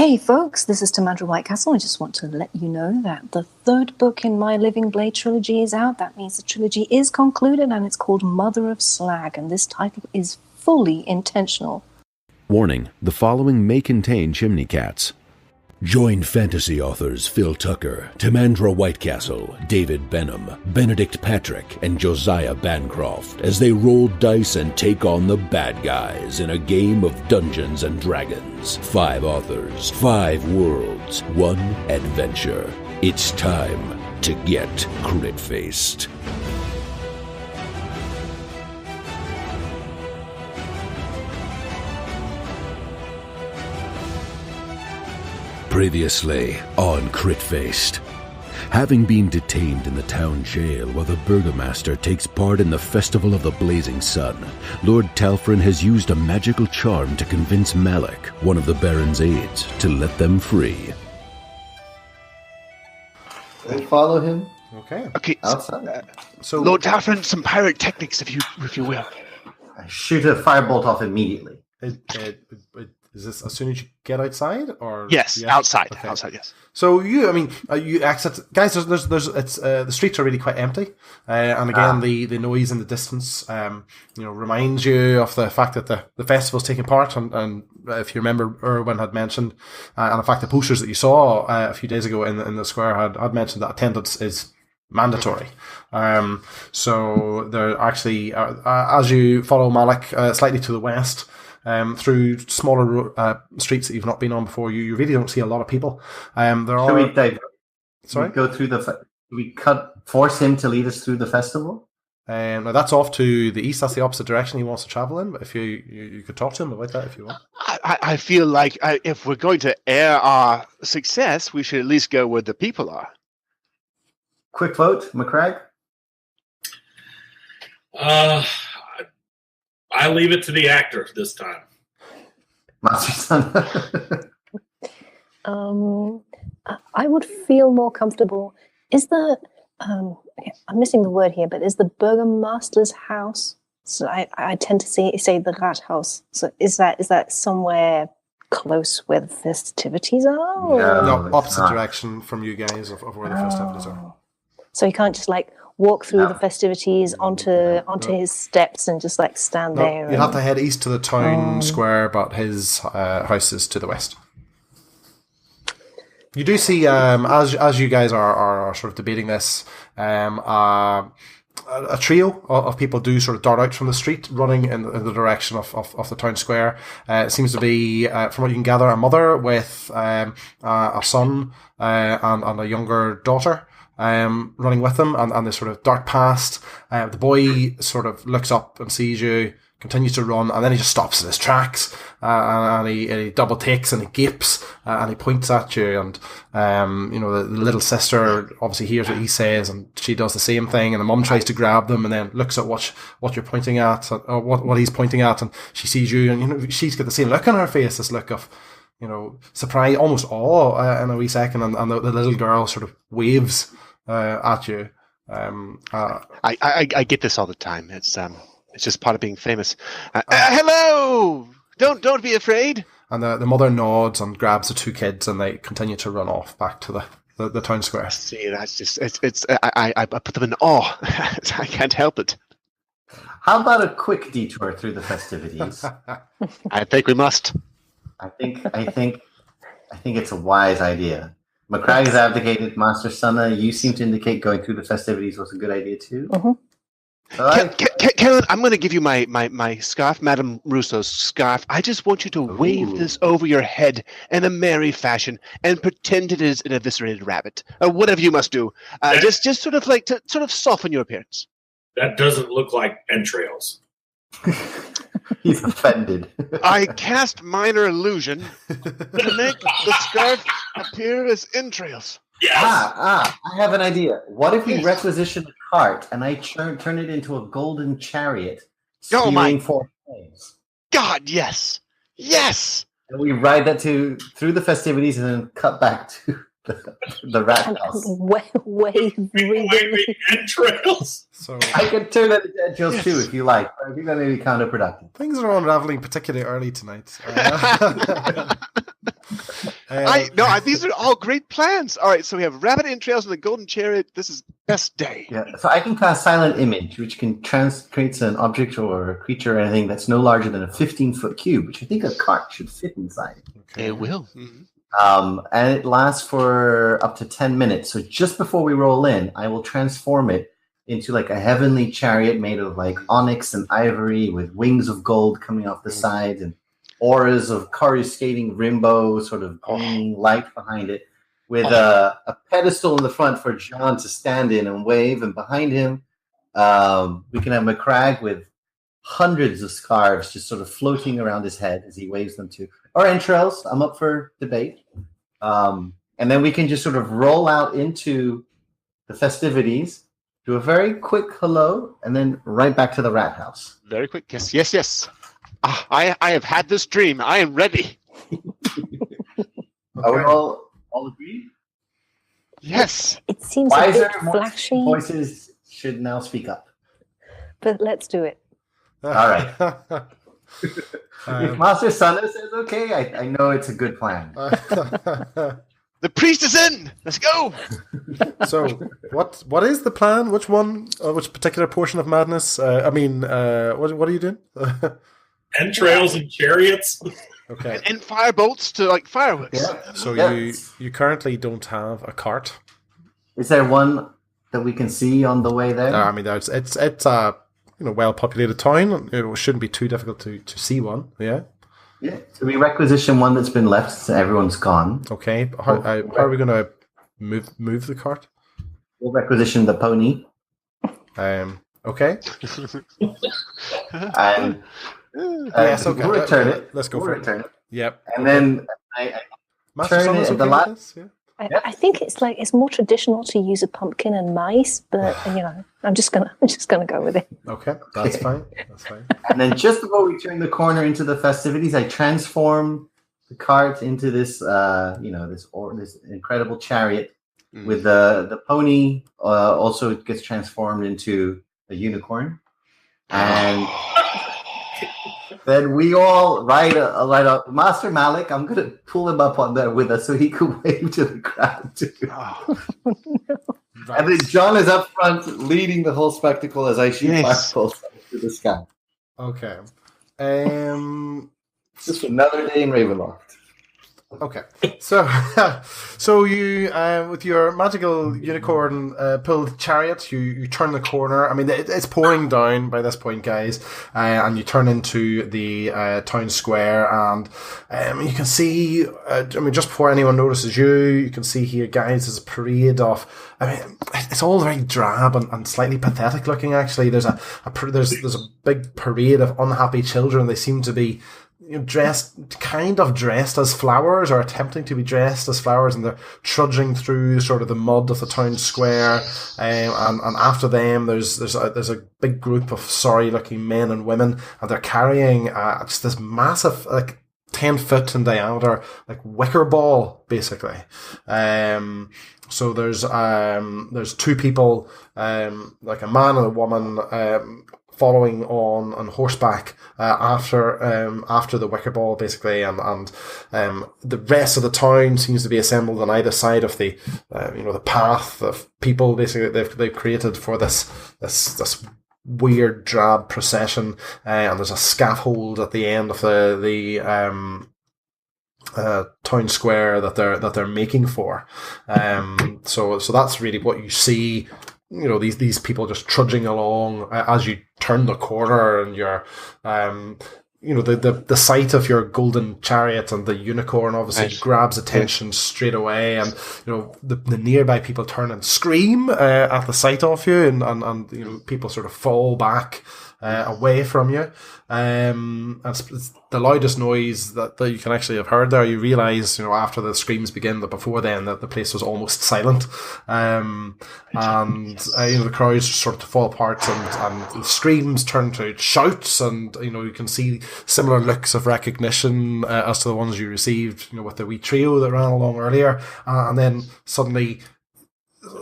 Hey folks, this is Timandra Whitecastle. I just want to let you know that the third book in my Living Blade trilogy is out. That means the trilogy is concluded, and it's called Mother of Slag, and this title is fully intentional. Warning, the following may contain chimney cats. Join fantasy authors Phil Tucker, Timandra Whitecastle, David Benem, Benedict Patrick, and Josiah Bancroft as they roll dice and take on the bad guys in a game of Dungeons and Dragons. 5 authors, 5 worlds, 1 adventure. It's time to get crit-faced. Previously on Crit-Faced. Having been detained in the town jail while the burgomaster takes part in the Festival of the Blazing Sun, Lord Talfrin has used a magical charm to convince Malik, one of the Baron's aides, to let them free. They follow him. Okay. Outside. So Lord Talfrin, some pirate techniques, if you will. I shoot a firebolt off immediately. Is this as soon as you get outside, or yes, outside? Okay. Outside, yes. So you exit, guys. There's it's the streets are really quite empty, and again the noise in the distance, reminds you of the fact that the festival's taking part, and if you remember, Erwin had mentioned, and in fact the posters that you saw a few days ago in the square had mentioned that attendance is mandatory. So there actually, as you follow Malik slightly to the west. Through smaller streets that you've not been on before, you really don't see a lot of people. Should we, Dave? Sorry? Go through force him to lead us through the festival? Now that's off to the east. That's the opposite direction he wants to travel in. But if you could talk to him about that if you want. I feel like if we're going to air our success, we should at least go where the people are. Quick vote, McCragg? I leave it to the actor this time. Master Son. I would feel more comfortable. Is the I'm missing the word here, but is the burgomaster's house? So I tend to say the Rathaus. So is that somewhere close where the festivities are? No, opposite direction from you guys of where the festivities are. So you can't just walk through the festivities onto his steps and just stand there. You have to head east to the town square, but his house is to the west. You do see, as you guys are sort of debating this, a trio of people do sort of dart out from the street, running in the direction of the town square. It seems to be, from what you can gather, a mother with a son and a younger daughter. Running with them, and they sort of dart past. The boy sort of looks up and sees you, continues to run, and then he just stops in his tracks, and he double takes and he gapes, and he points at you, and the little sister obviously hears what he says, and she does the same thing, and the mum tries to grab them, and then looks at what you're pointing at, or what he's pointing at, and she sees you, and she's got the same look on her face, this look of surprise, almost awe, in a wee second, and the little girl sort of waves at you. I get this all the time. It's just part of being famous. Hello! Don't be afraid. And the mother nods and grabs the 2 kids, and they continue to run off back to the town square. See, that's just I put them in awe. I can't help it. How about a quick detour through the festivities? I think we must. I think it's a wise idea. McCragg has abdicated. Master Sana, you seem to indicate going through the festivities was a good idea too. Mm-hmm. Carolyn, I'm going to give you my scarf, Madame Rousseau's scarf. I just want you to wave this over your head in a merry fashion and pretend it is an eviscerated rabbit, or whatever you must do. Just sort of to sort of soften your appearance. That doesn't look like entrails. He's offended. I cast minor illusion to make the scarf appear as entrails. Yes! I have an idea. What if we requisition a cart and I turn it into a golden chariot spewing 4 flames? God, yes! Yes! And we ride that through the festivities and then cut back to the rat house. Wave entrails. So I could turn that into entrails too if you like, but I think that may be counterproductive. Things are unraveling particularly early tonight. These are all great plans. All right, so we have rabbit entrails and the golden chariot. This is best day. Yeah, so I can cast Silent Image, which can creates an object or a creature or anything that's no larger than a 15-foot cube, which I think a cart should fit inside. Okay. It will. Mm-hmm. And it lasts for up to 10 minutes. So just before we roll in, I will transform it into like a heavenly chariot made of like onyx and ivory with wings of gold coming off the side and auras of coruscating rainbow sort of gleaming light behind it, with a pedestal in the front for John to stand in and wave, and behind him we can have McCragg with hundreds of scarves just sort of floating around his head as he waves them to, or entrails. I'm up for debate. And then we can just sort of roll out into the festivities, do a very quick hello, and then right back to the rat house. Very quick. Yes. I have had this dream. I am ready. Are we all agreed? Yes. It seems Wiser, a bit more flashy, voices should now speak up. but let's do it. All right. If Master Sana says okay, I know it's a good plan. The priest is in. Let's go. So, what is the plan? Which one? Which particular portion of madness? What are you doing? Entrails and chariots. Okay. And fireboats to like fireworks. Yeah. So Yes. you currently don't have a cart. Is there one that we can see on the way there? It's a well populated town. It shouldn't be too difficult to see one. Yeah. Yeah. So we requisition one that's been left since everyone's gone. Okay. How are we going to move the cart? We'll requisition the pony. Okay. And Yes. Okay. we'll return it. Let's go We'll for it. return it. Yep. And then I Master turn Son it is at the okay last. with this? Yeah. I think it's more traditional to use a pumpkin and mice, but I'm just gonna go with it. Okay. That's fine. That's fine. And then just before we turn the corner into the festivities, I transform the cart into this, this incredible chariot with the pony. Also, it gets transformed into a unicorn, and then we all ride up. Master Malik, I'm gonna pull him up on there with us so he could wave to the crowd too. And then John is up front leading the whole spectacle as I shoot fireballs to the sky. Okay. Just another day in Ravenloft. Okay, so you with your magical unicorn pulled chariot, you turn the corner. I mean, it's pouring down by this point, guys, and you turn into the town square, and you can see. Just before anyone notices you can see here, guys, there's a parade of. It's all very drab and slightly pathetic looking. Actually, there's a big parade of unhappy children. They seem to be dressed as flowers, or attempting to be dressed as flowers, and they're trudging through sort of the mud of the town square. And after them, there's a big group of sorry looking men and women, and they're carrying just this massive 10 foot in diameter wicker ball, basically. So there's two people, like a man and a woman, following on horseback after the wicker ball, basically, and the rest of the town seems to be assembled on either side of the the path of people basically they've created for this weird drab procession, and there's a scaffold at the end of the town square that they're making for. So that's really what you see. These people just trudging along as you turn the corner, and you're, the sight of your golden chariot and the unicorn obviously grabs attention straight away, and the nearby people turn and scream at the sight of you, and people sort of fall back away from you. It's the loudest noise that you can actually have heard there. You realise, after the screams begin, that before then that the place was almost silent. The crowds sort of fall apart, and the screams turn to shouts, and you can see similar looks of recognition as to the ones you received, with the wee trio that ran along earlier, and then suddenly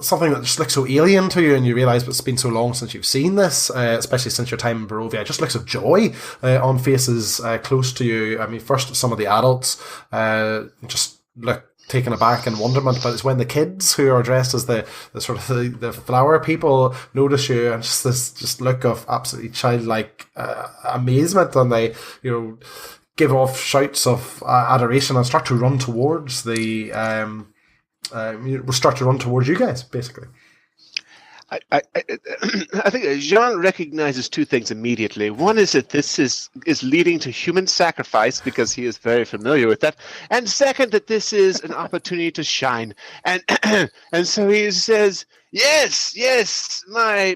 something that just looks so alien to you, and you realise it's been so long since you've seen this, especially since your time in Barovia. Just looks of joy on faces close to you. I mean, first some of the adults just look taken aback in wonderment, but it's when the kids who are dressed as the sort of the flower people notice you, and just this just look of absolutely childlike amazement, and they give off shouts of adoration and start to run towards the you guys, basically. I think Jean recognizes two things immediately. One is that this is leading to human sacrifice because he is very familiar with that, and second, that this is an opportunity to shine. And and so he says, "Yes, my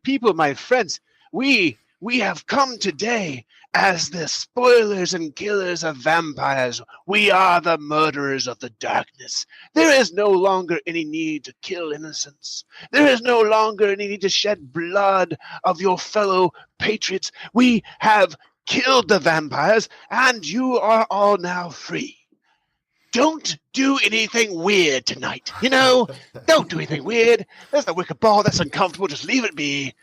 people, my friends, we have come today as the spoilers and killers of vampires. We are the murderers of the darkness. There is no longer any need to kill innocents. There is no longer any need to shed blood of your fellow patriots. We have killed the vampires, and you are all now free. Don't do anything weird tonight. Don't do anything weird. There's the wicker ball. That's uncomfortable. Just leave it be.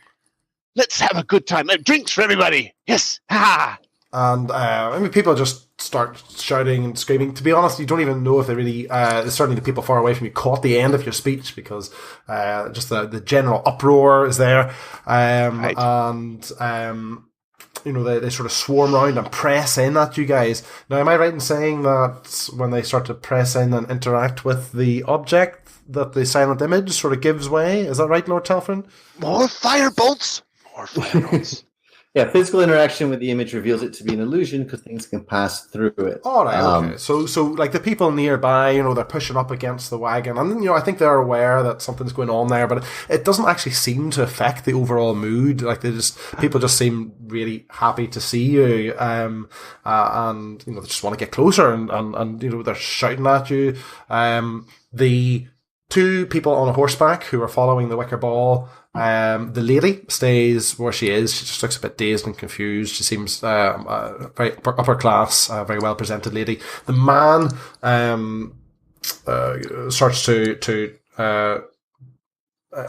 Let's have a good time. Drinks for everybody. Yes. Ha. And people just start shouting and screaming. To be honest, you don't even know if they really, certainly the people far away from you, caught the end of your speech, because just the general uproar is there. Right. And they sort of swarm around and press in at you guys. Now, am I right in saying that when they start to press in and interact with the object, that the silent image sort of gives way? Is that right, Lord Telfrin? More firebolts. Yeah, physical interaction with the image reveals it to be an illusion because things can pass through it. All right, okay. So like the people nearby, they're pushing up against the wagon, and I think they're aware that something's going on there, but it doesn't actually seem to affect the overall mood. Like people just seem really happy to see you, and they just want to get closer, and they're shouting at you. The two people on a horseback who are following the wicker ball. The lady stays where she is. She just looks a bit dazed and confused. She seems very upper class, very well presented lady. The man starts to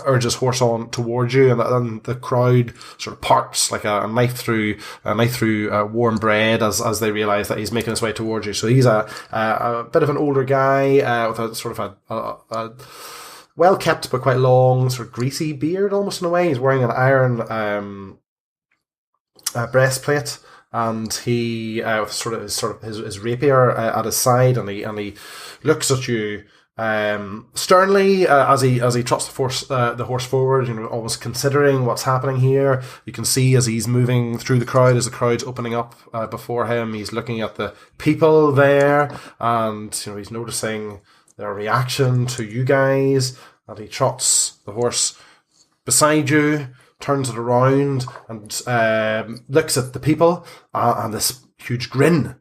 urge his horse on towards you, and the crowd sort of parts like a knife through warm bread as they realise that he's making his way towards you. So he's a bit of an older guy with a sort of a well kept but quite long, sort of greasy beard, almost in a way. He's wearing an iron breastplate, and he his rapier at his side, and he looks at you sternly as he trots the horse forward, almost considering what's happening here. You can see as he's moving through the crowd, as the crowd's opening up before him, he's looking at the people there, and he's noticing their reaction to you guys, and he trots the horse beside you, turns it around, and looks at the people, and this huge grin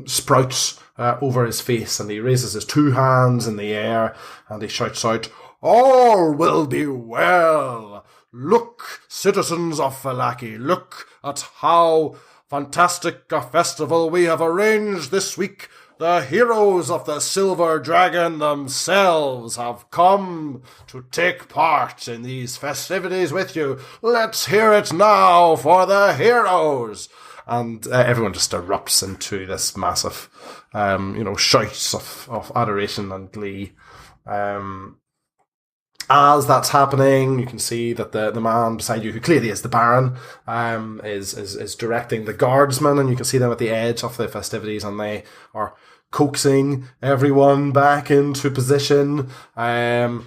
sprouts over his face, and he raises his two hands in the air, and he shouts out, "All will be well! Look, citizens of Vallaki, look at how fantastic a festival we have arranged this week. The heroes of the Silver Dragon themselves have come to take part in these festivities with you. Let's hear it now for the heroes." And everyone just erupts into this massive, shouts of adoration and glee. As that's happening, you can see that the man beside you, who clearly is the Baron, is directing the guardsmen, and you can see them at the edge of the festivities, and they are coaxing everyone back into position. The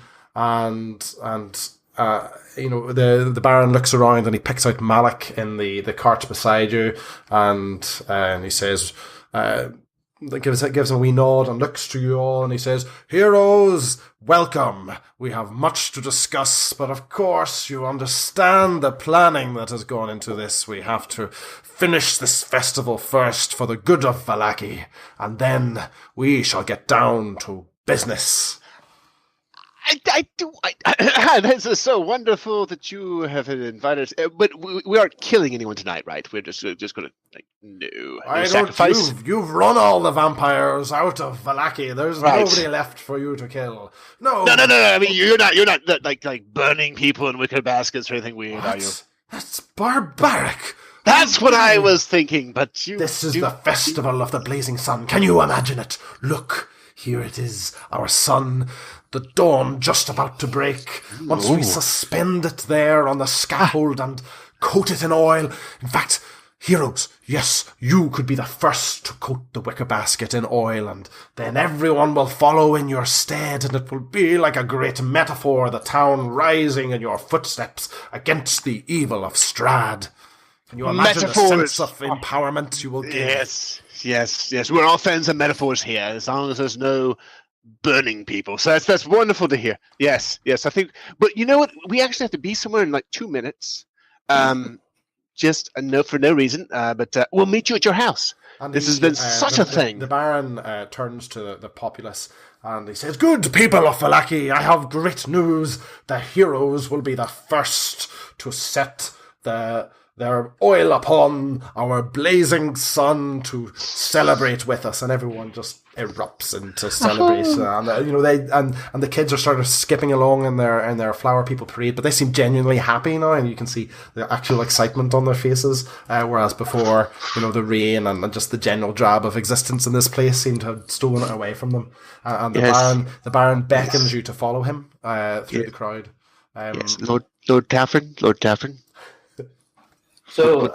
Baron looks around and he picks out Malik in the cart beside you, and he says, gives him a wee nod and looks to you all, and he says, "Heroes, welcome. We have much to discuss, but of course you understand the planning that has gone into this. We have to finish this festival first for the good of Vallaki, and then we shall get down to business." This is so wonderful that you have invited us. But we aren't killing anyone tonight, right? We're just going to, no sacrifice. You've run all the vampires out of Vallaki. There's nobody left for you to kill. No. I mean, you're not like burning people in wicker baskets or anything weird, are you? That's barbaric. That's what I was thinking, but you... This is the festival of the blazing sun. Can you imagine it? Look, here it is, our sun, the dawn just about to break. Once we suspend it there on the scaffold and coat it in oil. In fact, heroes, yes, you could be the first to coat the wicker basket in oil, and then everyone will follow in your stead, and it will be like a great metaphor, the town rising in your footsteps against the evil of Strahd. Can you imagine the sense of empowerment you will give? Yes. We're all fans of metaphors here, as long as there's no burning people. So that's wonderful to hear. Yes, I think. But you know what? We actually have to be somewhere in like 2 minutes. Just for no reason. But we'll meet you at your house. And this has been such a thing. The Baron turns to the populace and he says, "Good people of Vallaki, I have great news. The heroes will be the first to set their oil upon our blazing sun to celebrate with us," and everyone just erupts into celebration. And the kids are sort of skipping along in their flower people parade, but they seem genuinely happy now, and you can see the actual excitement on their faces. Whereas before, the rain and just the general drab of existence in this place seemed to have stolen it away from them. And the Baron beckons you to follow him through the crowd. Yes, Lord Taffrin. So,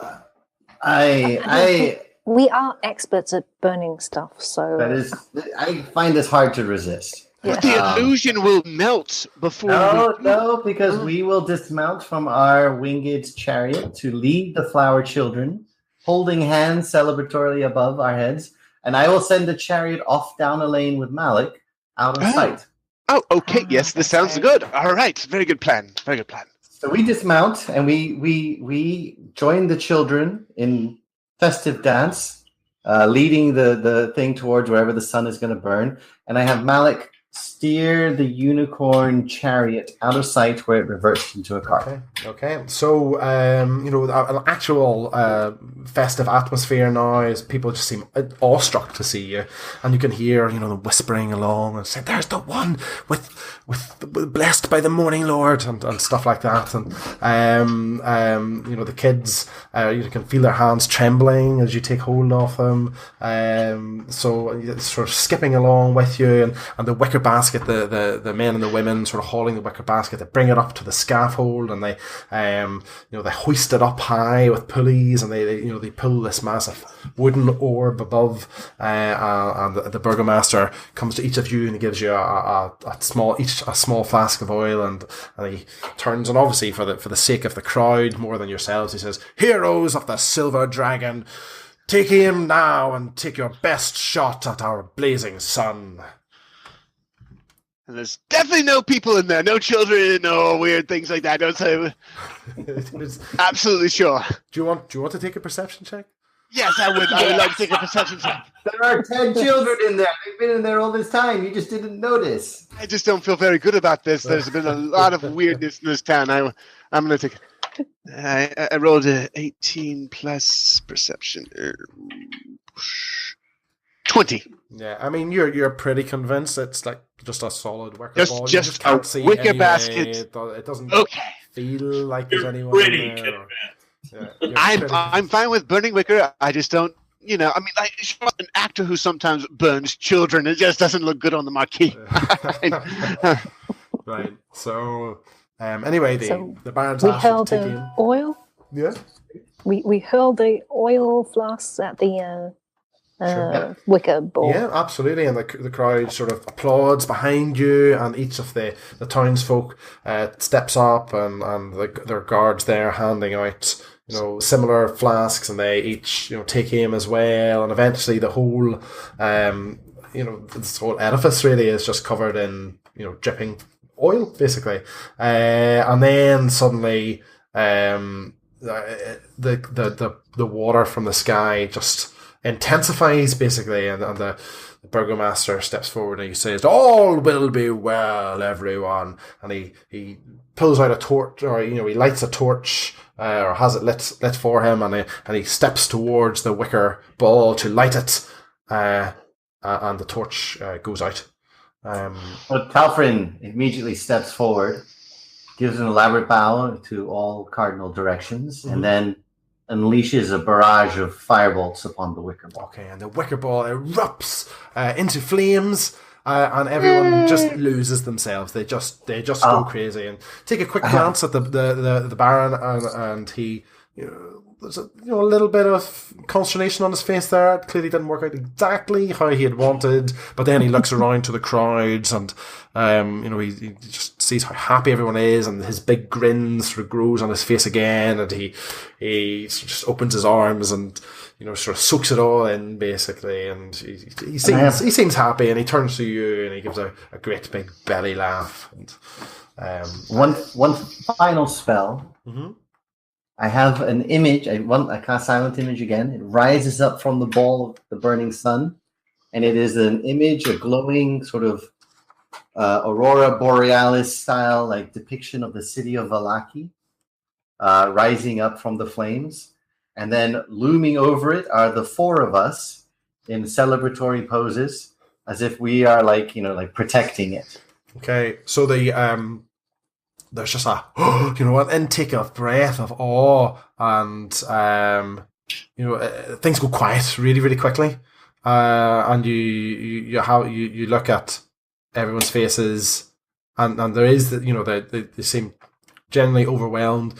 we are experts at burning stuff, so I find this hard to resist. Yeah. The illusion will melt before. No, because we will dismount from our winged chariot to lead the flower children, holding hands celebratorily above our heads, and I will send the chariot off down a lane with Malik out of sight. Oh, okay. Yes, this sounds good. All right, very good plan. So we dismount and we join the children in festive dance, leading the thing towards wherever the sun is going to burn. And I have Malik steer the unicorn chariot out of sight where it reverts into a car. Okay. So, an actual festive atmosphere now is people just seem awestruck to see you. And you can hear, them whispering along and say, "There's the one with blessed by the morning Lord," and stuff like that. And, the kids, you can feel their hands trembling as you take hold of them. So it's sort of skipping along with you, and the wicker basket, the men and the women sort of hauling the wicker basket, they bring it up to the scaffold, and they hoist it up high with pulleys, and they pull this massive wooden orb above, and the burgomaster comes to each of you and he gives you a small flask of oil, and he turns, and obviously for the sake of the crowd more than yourselves, he says, "Heroes of the Silver Dragon, take aim now and take your best shot at our blazing sun." And there's definitely no people in there, no children, no weird things like that. Don't say. Absolutely sure. Do you want to take a perception check? Yes, I would. I would like to take a perception check. There are 10 children in there. They've been in there all this time. You just didn't notice. I just don't feel very good about this. There's been a lot of weirdness in this town. I'm going to take. I rolled a 18 plus perception. 20. Yeah, I mean you're pretty convinced it's like just a solid wicker ball. You just can't see wicker basket. It doesn't feel like You're there's anyone pretty in there. I'm fine with burning wicker. I just don't. An actor who sometimes burns children. It just doesn't look good on the marquee. Right. So anyway, the Baron's we asked you hurled to take the in. oil. Yeah. We hurled the oil flasks at the wicker ball. Yeah, absolutely. And the crowd sort of applauds behind you, and each of the townsfolk steps up, and their guards there handing out similar flasks, and they each take aim as well, and eventually the whole this whole edifice really is just covered in dripping oil basically, and then suddenly the water from the sky just intensifies basically, and the burgomaster steps forward and he says, "All will be well, everyone," and he pulls out a torch, or he lights a torch, or has it lit for him, and he steps towards the wicker ball to light it, and the torch goes out. So Talfrin immediately steps forward, gives an elaborate bow to all cardinal directions, and then unleashes a barrage of firebolts upon the wicker ball. Okay, and the wicker ball erupts into flames, and everyone just loses themselves. They just go crazy. And take a quick glance at the Baron, and he, there's a little bit of consternation on his face there. It clearly didn't work out exactly how he had wanted, but then he looks around to the crowds, and he just sees how happy everyone is, and his big grin sort of grows on his face again, and he just opens his arms and sort of soaks it all in basically, and he seems happy, and he turns to you and he gives a great big belly laugh. And one final spell. Mm-hmm. I have an image. I cast Silent Image again. It rises up from the ball of the burning sun, and it is an image, a glowing sort of aurora borealis style, like depiction of the city of Vallaki, rising up from the flames, and then looming over it are the four of us in celebratory poses, as if we are like protecting it. Okay, so there's just an intake of breath of awe, and things go quiet really, really quickly, and you look at everyone's faces, and there is they seem generally overwhelmed,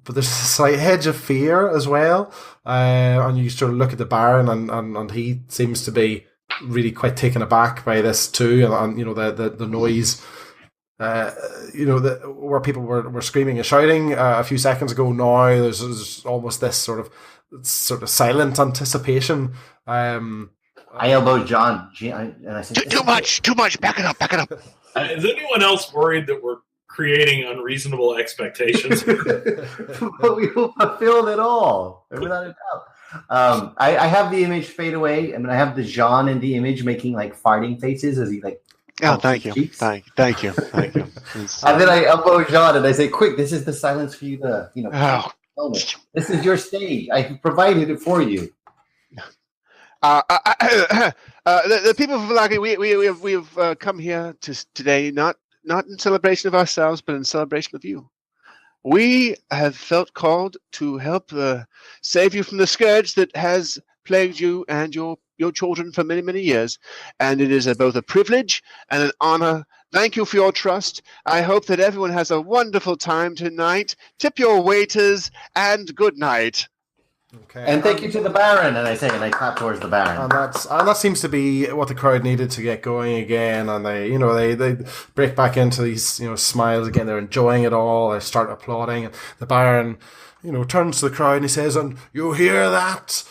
but there's a slight hedge of fear as well, and you sort of look at the Baron, and he seems to be really quite taken aback by this too, and the noise. Where people were screaming and shouting a few seconds ago, now there's almost this sort of silent anticipation. I elbowed John, and I said, Too much. Back it up. Is anyone else worried that we're creating unreasonable expectations? But we will fulfill it all, without a doubt. I have the image fade away, and I have the John in the image making like farting faces as he like. Oh, thank you. Thank you. And then I elbow John and I say, "Quick, this is the silence for you to, moment. This is your stage. I provided it for you." The people of Vallaki, we have come here today not in celebration of ourselves, but in celebration of you. We have felt called to help save you from the scourge that has plagued you and your children for many, many years, and it is both a privilege and an honor. Thank you for your trust. I hope that everyone has a wonderful time tonight. Tip your waiters, and good night. Okay. And thank you to the Baron, and I clap towards the Baron. And that seems to be what the crowd needed to get going again, and they break back into these smiles again. They're enjoying it all. They start applauding, and the Baron turns to the crowd and he says, "And you hear that?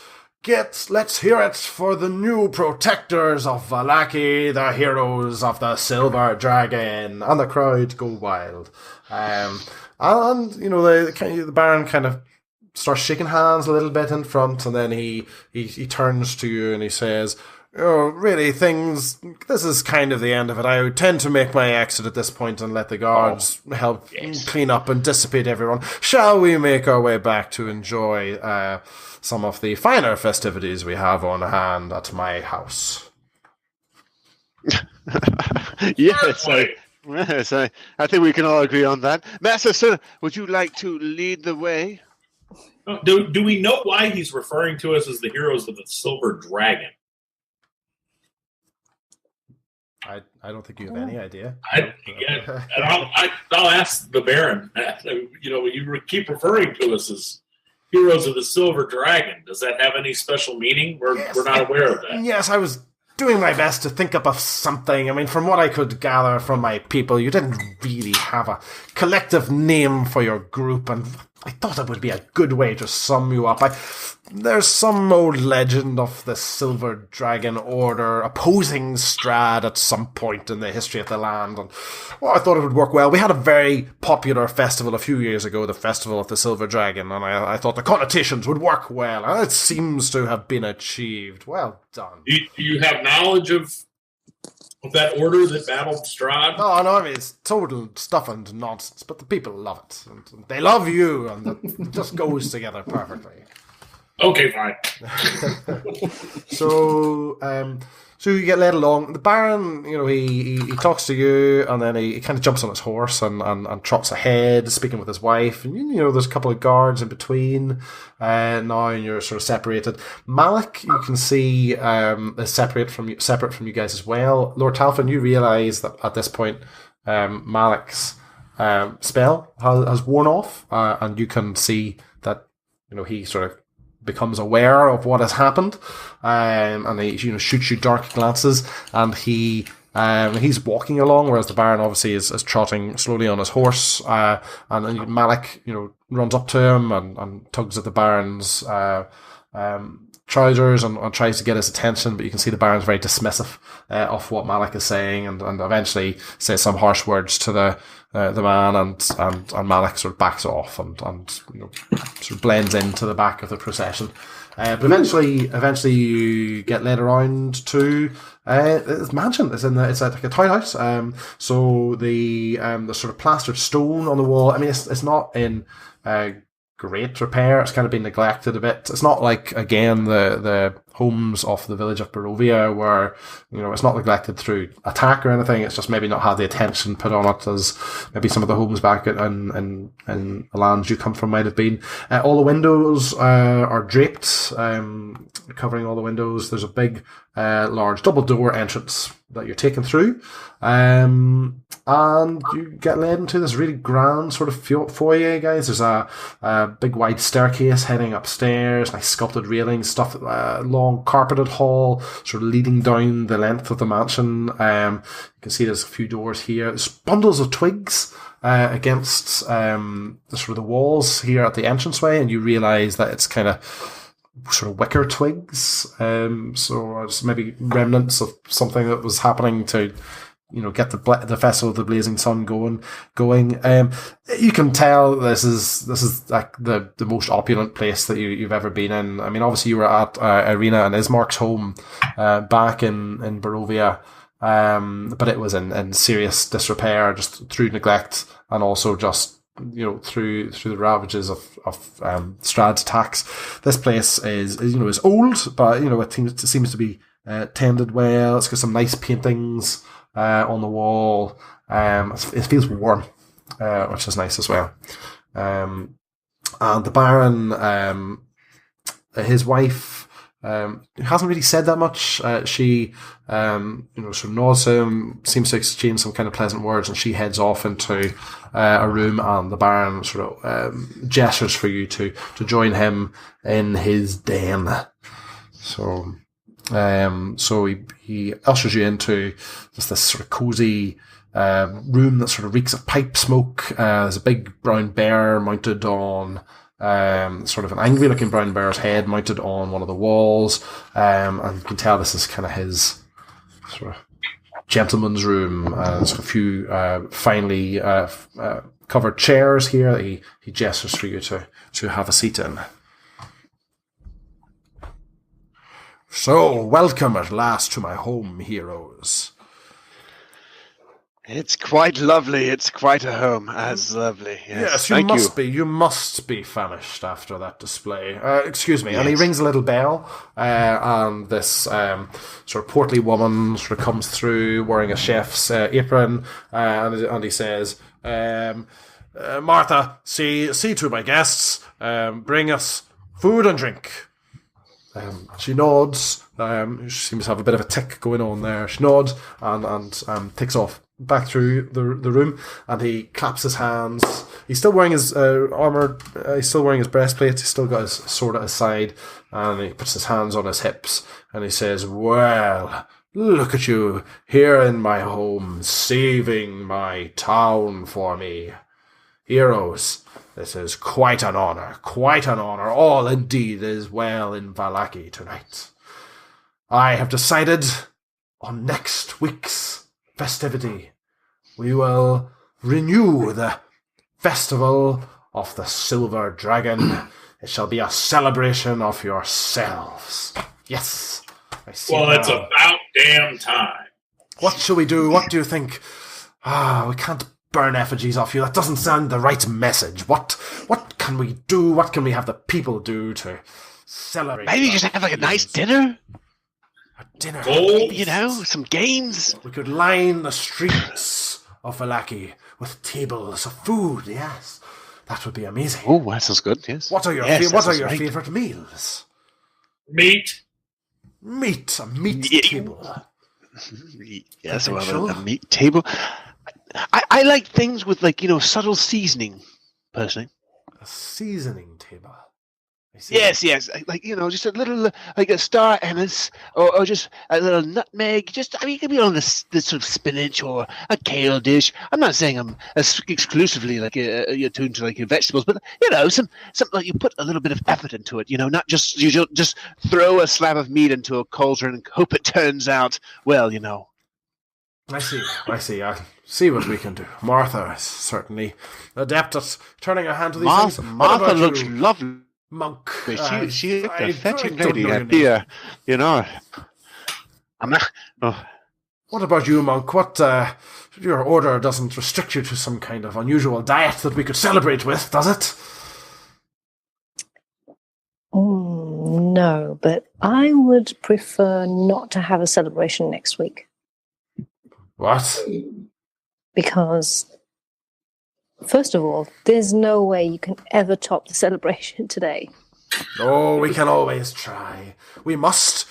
Let's hear it for the new protectors of Vallaki, the heroes of the Silver Dragon." And the crowd go wild. The Baron kind of starts shaking hands a little bit in front, and then he turns to you and he says, really, this is kind of the end of it. I would tend to make my exit at this point and let the guards help clean up and dissipate everyone. Shall we make our way back to enjoy some of the finer festivities we have on hand at my house? Yes, I think we can all agree on that. Master Sir, would you like to lead the way? Do we know why he's referring to us as the heroes of the Silver Dragon? I don't think you have any idea. I'll ask the Baron. You keep referring to us as heroes of the Silver Dragon. Does that have any special meaning? We're not aware of that. Yes, I was doing my best to think up of something. I mean, from what I could gather from my people, you didn't really have a collective name for your group, and I thought it would be a good way to sum you up. There's some old legend of the Silver Dragon Order opposing Strahd at some point in the history of the land, and I thought it would work well. We had a very popular festival a few years ago, the Festival of the Silver Dragon, and I thought the connotations would work well, and it seems to have been achieved. Well done. Do you have knowledge of that order that battled Strahd? No, I mean, it's total stuff and nonsense, but the people love it, and they love you, and it just goes together perfectly. Okay, fine. So So you get led along. The Baron, he talks to you, and then he kind of jumps on his horse and trots ahead, speaking with his wife. And there's a couple of guards in between now, and you're sort of separated. Malik, you can see, is separate from you guys as well. Lord Talfin, you realise that at this point, Malik's spell has worn off, and you can see that he sort of becomes aware of what has happened, and he shoots you dark glances, and he's walking along, whereas the Baron obviously is trotting slowly on his horse, and Malik runs up to him and tugs at the Baron's trousers and tries to get his attention, but you can see the Baron's very dismissive of what Malik is saying, and eventually says some harsh words to the man, and Malik sort of backs off and sort of blends into the back of the procession. But eventually you get led around to this mansion. It's like a townhouse. So the sort of plastered stone on the wall. I mean, it's not in great repair. It's kind of been neglected a bit. It's not like, again, the homes of the village of Barovia, where it's not neglected through attack or anything. It's just maybe not had the attention put on it as maybe some of the homes back in the lands you come from might have been. All the windows are draped, covering all the windows. There's a big large double door entrance that you're taken through, and you get led into this really grand sort of foyer, guys. There's a big wide staircase heading upstairs, nice sculpted railings, stuff, long carpeted hall sort of leading down the length of the mansion. You can see there's a few doors here. There's bundles of twigs against the walls here at the entranceway, and you realise that it's kind of sort of wicker twigs, so it's maybe remnants of something that was happening to get the Festival of the Blazing Sun going. You can tell this is like the most opulent place that you've ever been in. I mean, obviously you were at Irina and Ismark's home back in Barovia, but it was in serious disrepair just through neglect, and also just through the ravages of Strahd's attacks. This place is old, but it seems to be tended well. It's got some nice paintings on the wall. It feels warm, which is nice as well. And the Baron, his wife, hasn't really said that much. She sort of nods to him, seems to exchange some kind of pleasant words, and she heads off into a room, and the Baron sort of gestures for you to join him in his den. So he ushers you into just this sort of cozy room that sort of reeks of pipe smoke. There's a big brown bear mounted on sort of an angry looking brown bear's head mounted on one of the walls, and you can tell this is kind of his sort of gentleman's room. There's a few finely covered chairs here that he gestures for you to have a seat in. So, welcome at last to my home, heroes. It's quite lovely. It's quite a home. As lovely. Yes, you must be famished after that display. Excuse me. Yes. And he rings a little bell, and this sort of portly woman sort of comes through wearing a chef's apron, and he says, Martha, see to my guests. Bring us food and drink. She nods. She seems to have a bit of a tick going on there. She nods and takes off back through the room, and he claps his hands. He's still wearing his armor. He's still wearing his breastplate. He's still got his sword at his side, and he puts his hands on his hips, and he says, "Well, look at you here in my home, saving my town for me, heroes. This is quite an honor. All indeed is well in Vallaki tonight. I have decided on next week's festivity, we will renew the Festival of the Silver Dragon. It shall be a celebration of yourselves. Yes, I see. Well, now. it's about damn time. What shall we do? What do you think? We can't burn effigies off you. That doesn't send the right message. What can we do? What can we have the people do to celebrate? Maybe just have like a nice dinner. A dinner. Gold? You know, some games. We could line the streets of Vallaki with tables of food, yes. That would be amazing. Oh, that sounds good, yes. What are your, Yes, that sounds right. favourite meals? Meat. Meat, a meat Yeah. table. Yes, well, Potential. a meat table. I like things with, like, subtle seasoning, personally. A seasoning table. I see. Yes, like, just a little, like a star anise, or just a little nutmeg. It could be on this sort of spinach or a kale dish. I'm not saying I'm exclusively like attuned to like your vegetables, but something like you put a little bit of effort into it. Not just just throw a slab of meat into a cauldron and hope it turns out well. I see. I'll see what we can do. Martha is certainly adept at turning her hand to these things. What Martha about looks you, lovely. Monk? She looked I a fetching don't lady. know I'd your be name. I'm not. Oh. What about you, Monk? What, your order doesn't restrict you to some kind of unusual diet that we could celebrate with, does it? No, but I would prefer not to have a celebration next week What? because, first of all, there's no way you can ever top the celebration today. Oh, we can always try. We must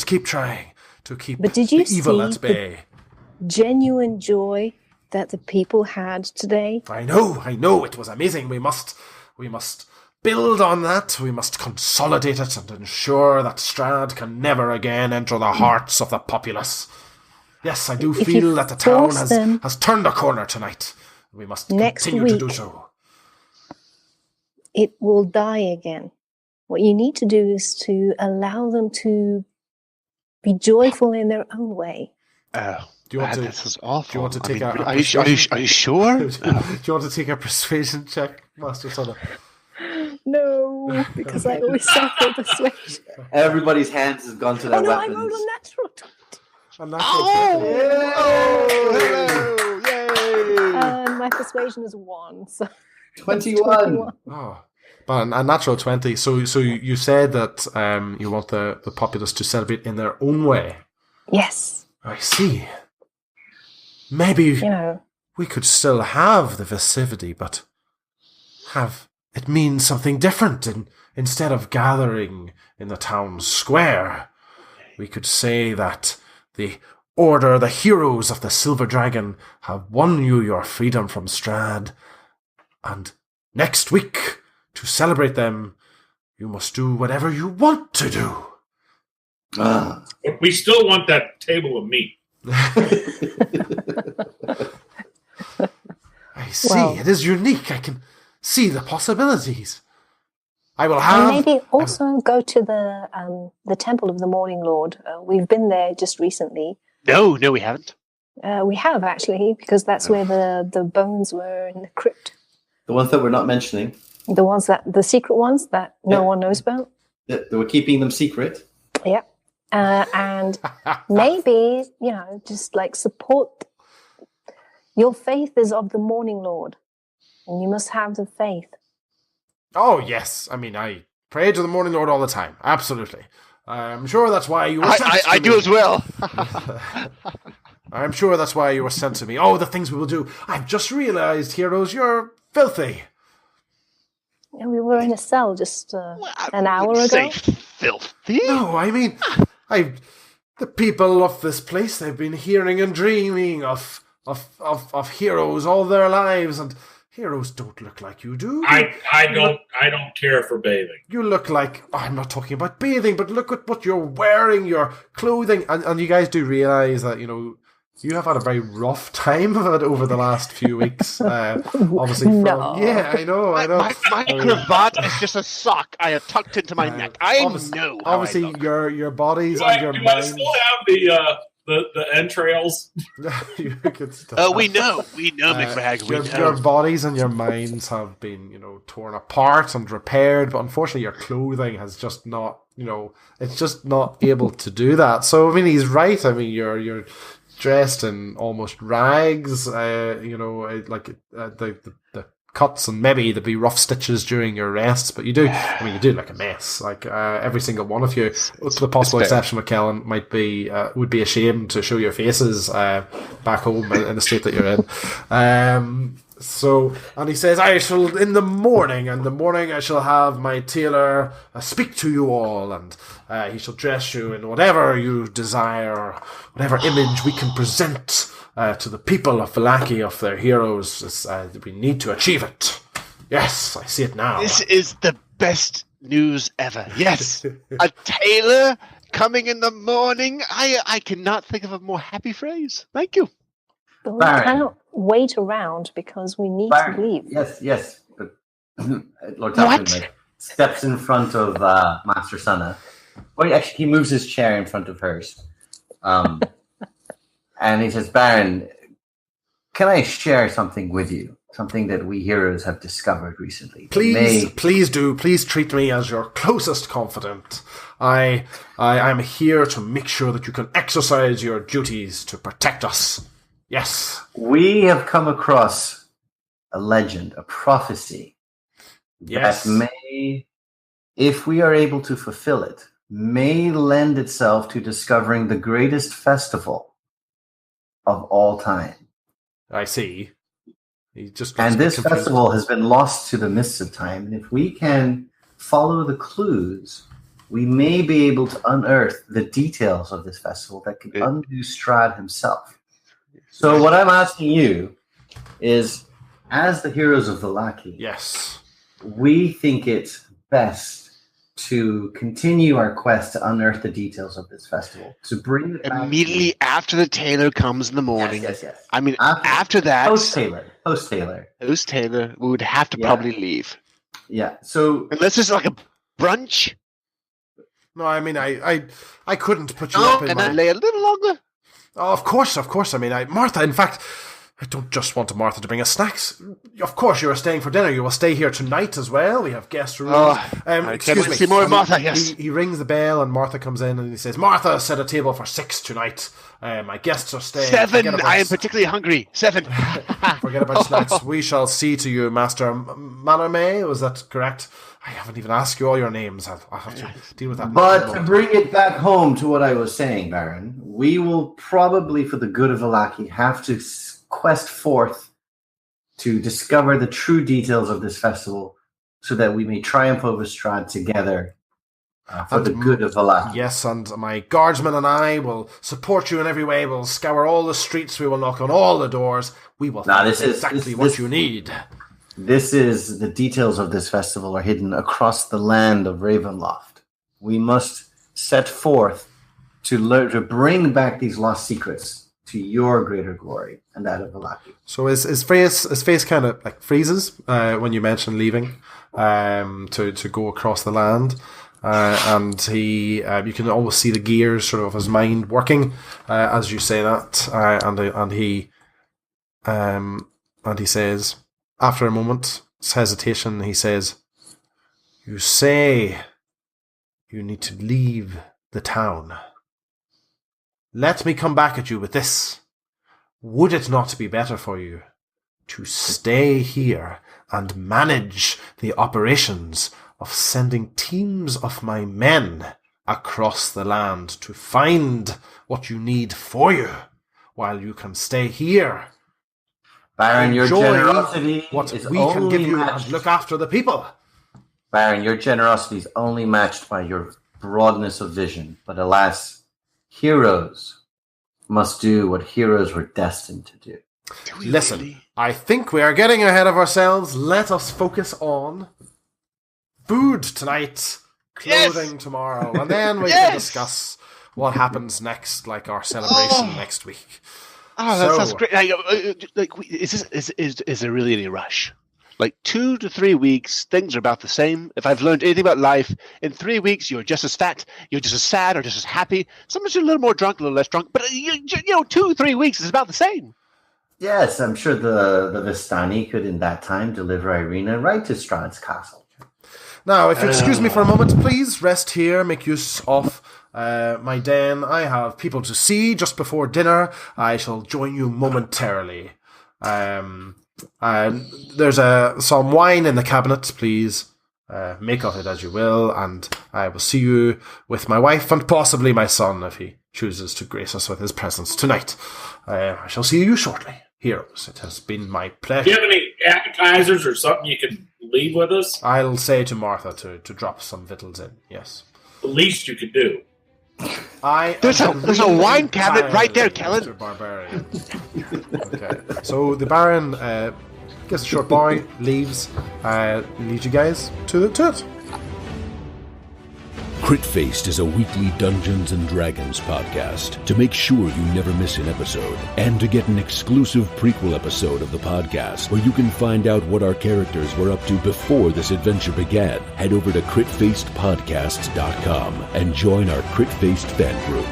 keep trying to keep But did you the evil see at bay. Genuine joy that the people had today? I know, it was amazing. We must build on that. We must consolidate it and ensure that Strahd can never again enter the hearts of the populace. Yes, I do If feel you that the town force them has turned a corner tonight. We must next continue to do week, so. it will die again. What you need to do is to allow them to be joyful in their own way. Oh, Do you want to? this is awful. Do you want to take are a you sure? do you want to take a persuasion check, Master Sonnet? No, because I always suffer persuasion. Everybody's hands has gone to their Oh no, I weapons. rolled a natural 20. A natural 20. Yay! And my persuasion is 1, so 21. Oh, but a natural 20. So you said that you want the populace to celebrate in their own way. Yes, I see. Maybe we could still have the festivity, but have it mean something different. And instead of gathering in the town square, we could say that the Order, the heroes of the Silver Dragon, have won you your freedom from Strahd. And next week, to celebrate them, you must do whatever you want to do. But we still want that table of meat. I see. It is unique. I can see the possibilities. I will have... And maybe also go to the Temple of the Morning Lord. We've been there just recently. No, we haven't. We have, actually, because that's where the bones were in the crypt. The ones that we're not mentioning. The secret ones that no one knows about. They were keeping them secret. Yeah. And maybe, just like support. Your faith is of the Morning Lord, and you must have the faith. Oh, yes. I mean, I pray to the Morning Lord all the time. Absolutely. I'm sure that's why you were sent to I me. do as well. I'm sure that's why you were sent to me. Oh, the things we will do. I've just realized, heroes, you're filthy. And we were in a cell just an hour ago. Say filthy? No, I mean, the people of this place, they've been hearing and dreaming of heroes all their lives, and heroes don't look like you do. I don't care for bathing. You look like... I'm not talking about bathing, but look at what you're wearing, your clothing. And you guys do realise that, you have had a very rough time of it over the last few weeks. Obviously, No. Yeah, I know. My cravat is just a sock I have tucked into my neck. I know. Obviously, your bodies Do and your I minds... still have the entrails? You could still We know, McBragg. We know. Your bodies and your minds have been, torn apart and repaired, but unfortunately your clothing has just not, it's just not able to do that. So, I mean, he's right. I mean, you're dressed in almost rags, like the cuts, and maybe there'll be rough stitches during your rests, but you do like a mess. Like, every single one of you, with the possible exception of Kellen, would be ashamed to show your faces, back home in the state that you're in. And he says, in the morning I shall have my tailor speak to you all, and he shall dress you in whatever you desire, whatever image we can present to the people of Vallaki of their heroes. We need to achieve it. Yes, I see it now. This is the best news ever. Yes, a tailor coming in the morning. I cannot think of a more happy phrase. Thank you. But we cannot wait around because we need to leave. Yes. But Lord Tappan steps in front of Master Sana. Well, actually, he moves his chair in front of hers. And he says, Baron, can I share something with you? Something that we heroes have discovered recently. Please do. Please treat me as your closest confidant. I am here to make sure that you can exercise your duties to protect us. Yes. We have come across a legend, a prophecy. Yes. That may, if we are able to fulfill it, may lend itself to discovering the greatest festival of all time. I see. And this festival has been lost to the mists of time. And if we can follow the clues, we may be able to unearth the details of this festival that could undo Strahd himself. So what I'm asking you is, as the heroes of Vallaki, yes, we think it's best to continue our quest to unearth the details of this festival, to bring it back immediately after the tailor comes in the morning. Yes. I mean, after that, post tailor, we would have to probably leave. Yeah. So unless it's like a brunch. No, I mean, I couldn't put you up in I lay a little longer? Oh, of course. I mean, Martha, in fact, I don't just want Martha to bring us snacks. Of course, you are staying for dinner. You will stay here tonight as well. We have guest rooms. Excuse me. See more of Martha, yes. He rings the bell and Martha comes in and he says, Martha, set a table for 6 tonight. My guests are staying. 7. I am particularly hungry. 7. Forget about snacks. We shall see to you, Master Mallarme. Was that correct? I haven't even asked you all your names. I'll have to deal with that. But to bring it back home to what I was saying, Baron, we will probably, for the good of Vallaki, have to quest forth to discover the true details of this festival so that we may triumph over Strahd together for the good of Vallaki. Yes, and my guardsmen and I will support you in every way. We'll scour all the streets. We will knock on all the doors. We will find exactly what you need. This is the details of this festival are hidden across the land of Ravenloft. We must set forth to bring back these lost secrets to your greater glory and that of Vallaki. So his face kind of like freezes when you mention leaving to go across the land, and he you can almost see the gears sort of his mind working as you say that, and he says. After a moment's hesitation, he says, "You say you need to leave the town. Let me come back at you with this. Would it not be better for you to stay here and manage the operations of sending teams of my men across the land to find what you need for you, while you can stay here? Baron, your generosity what is we can give you matched. and look after the people." Baron, your generosity is only matched by your broadness of vision. But alas, heroes must do what heroes were destined to do. Listen, really? I think we are getting ahead of ourselves. Let us focus on food tonight, clothing tomorrow, and then we can discuss what happens next, like our celebration next week. Oh, that sounds great. Is there really any rush? Like 2 to 3 weeks, things are about the same. If I've learned anything about life, in 3 weeks, you're just as fat, you're just as sad, or just as happy. Sometimes you're a little more drunk, a little less drunk. But, 2 3 weeks is about the same. Yes, I'm sure the Vistani could, in that time, deliver Irina right to Strahd's castle. Now, if you excuse me for a moment, please rest here, make use of my den. I have people to see just before dinner. I shall join you momentarily. There's some wine in the cabinet, please. Make of it as you will, and I will see you with my wife and possibly my son if he chooses to grace us with his presence tonight. I shall see you shortly. Heroes, it has been my pleasure. Do you have any appetizers or something you can leave with us? I'll say to Martha to drop some victuals in, yes. The least you could do. There's a wine cabinet right there, Kellen. Mr. Barbarian. Okay, so the Baron gives a short bow, leaves, leads you guys to it. Crit Faced is a weekly Dungeons & Dragons podcast. To make sure you never miss an episode, and to get an exclusive prequel episode of the podcast, where you can find out what our characters were up to before this adventure began, head over to critfacedpodcasts.com and join our Crit Faced fan group.